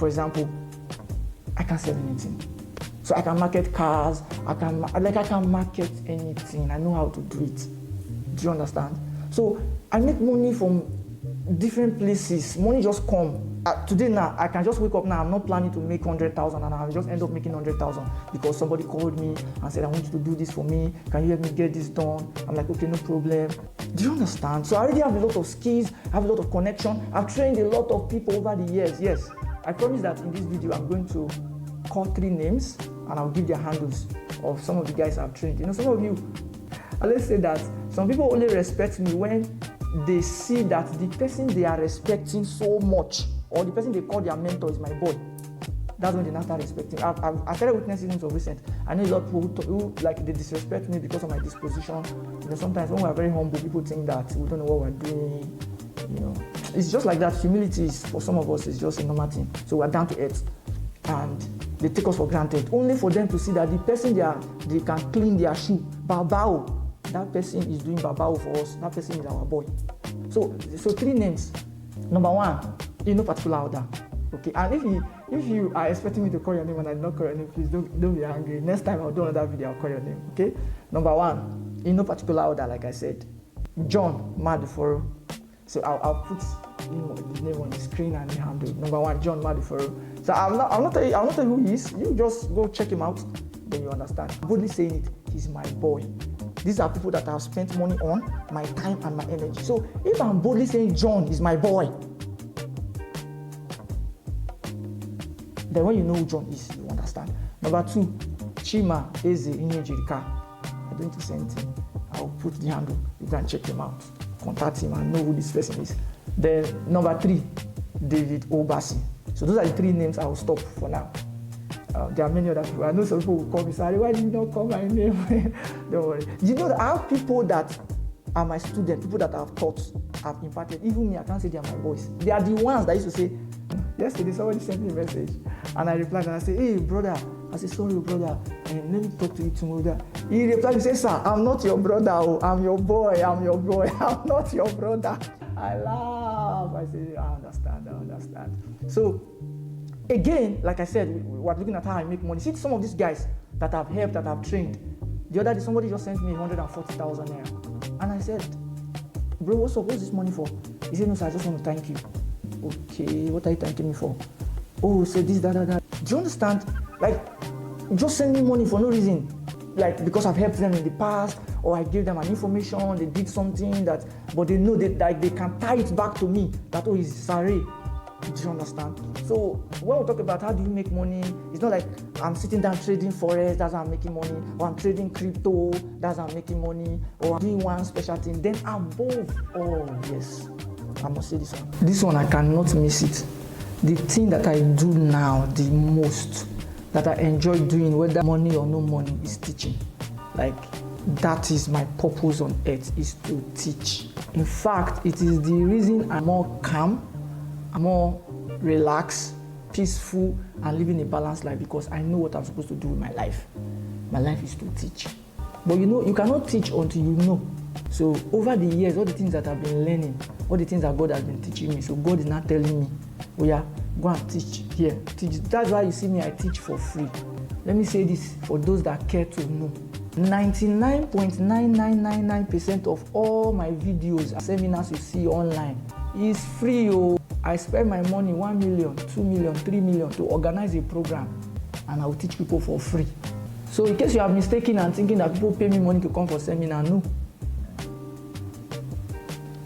for example, I can sell anything. So I can market cars, I can market anything. I know how to do it. Do you understand? So I make money from different places. Money just come. Today now, I can just wake up now. I'm not planning to make 100,000 and I'll just end up making 100,000 because somebody called me and said, I want you to do this for me. Can you help me get this done? I'm like, okay, no problem. Do you understand? So I already have a lot of skills, I have a lot of connection. I've trained a lot of people over the years. Yes, I promise that in this video, I'm going to call 3 names and I'll give their handles of some of the guys I've trained. You know, some of you, let's say that some people only respect me when they see that the person they are respecting so much or the person they call their mentor is my boy. That's when they now start respecting. I started witnessing things of recent. I know a lot of people who like they disrespect me because of my disposition. You know, sometimes when we're very humble, people think that we don't know what we're doing. You know, it's just like that. Humility is, for some of us, is just a normal thing. So we're down to earth, and they take us for granted, only for them to see that the person they can clean their shoe. Babao, that person is doing babao for us. That person is our boy. So 3 names. Number 1, in no particular order. Okay, and if you are expecting me to call your name and I did not call your name, please don't be angry. Next time I'll do another video, I'll call your name. Okay. Number 1, in no particular order, like I said, John Maduforo. So I'll put the name on the screen and the handle. Number 1, John Maduforo. So I'll not tell you who he is. You just go check him out, then you understand. I'm boldly saying it, he's my boy. These are people that I've spent money on, my time and my energy. So if I'm boldly saying John is my boy, then when you know who John is, you understand. Number 2, Chima Eze Inyejirika. I don't need to say anything. I'll put the handle. You can check him out. Contact him and know who this person is. Then number 3, David Obasi. So those are the 3 names I will stop for now. There are many other people. I know some people will call me, sorry, why did you not call my name? Don't worry. You know that I have people that are my students, people that I've taught, I've imparted. Even me, I can't say they are my boys. They are the ones that used to say, yesterday somebody sent me a message and I replied and I said, hey brother, I said, sorry brother, let me talk to you tomorrow. He replied, he said, sir, I'm not your brother, I'm your boy, I'm not your brother. I laugh, I say, I understand. So again, like I said, we're looking at how I make money. See some of these guys that I've helped, that I've trained. The other day somebody just sent me 140,000 naira. And I said, bro, what's this money for? He said, no sir, I just want to thank you. Okay, what are you thanking me for? Oh, say this, that. Do you understand? Like, just send me money for no reason. Like, because I've helped them in the past, or I gave them an information, they did something but they know that they can tie it back to me, that, oh, he's sorry. Do you understand? So when we talk about how do you make money, it's not like I'm sitting down trading forex, that's how I'm making money, or I'm trading crypto, that's how I'm making money, or I'm doing one special thing. Then above all, yes, I must say this one. This one, I cannot miss it. The thing that I do now the most, that I enjoy doing, whether money or no money, is teaching. Like, that is my purpose on earth, is to teach. In fact, it is the reason I'm more calm, I'm more relaxed, peaceful, and living a balanced life, because I know what I'm supposed to do with my life. My life is to teach. But you know, you cannot teach until you know. So over the years, all the things that I've been learning, all the things that God has been teaching me, so God is not telling me, oh yeah, go and teach here. Teach. That's why you see me, I teach for free. Let me say this for those that care to know. 99.9999% of all my videos and seminars you see online is free. Oh, I spend my money 1 million, 2 million, 3 million to organize a program, and I will teach people for free. So in case you are mistaken and thinking that people pay me money to come for seminar, no.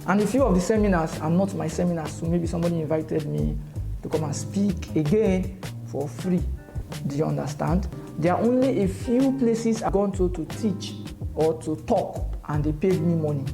And a few of the seminars are not my seminars, so maybe somebody invited me to come and speak again for free. Do you understand? There are only a few places I've gone to teach or to talk, and they paid me money.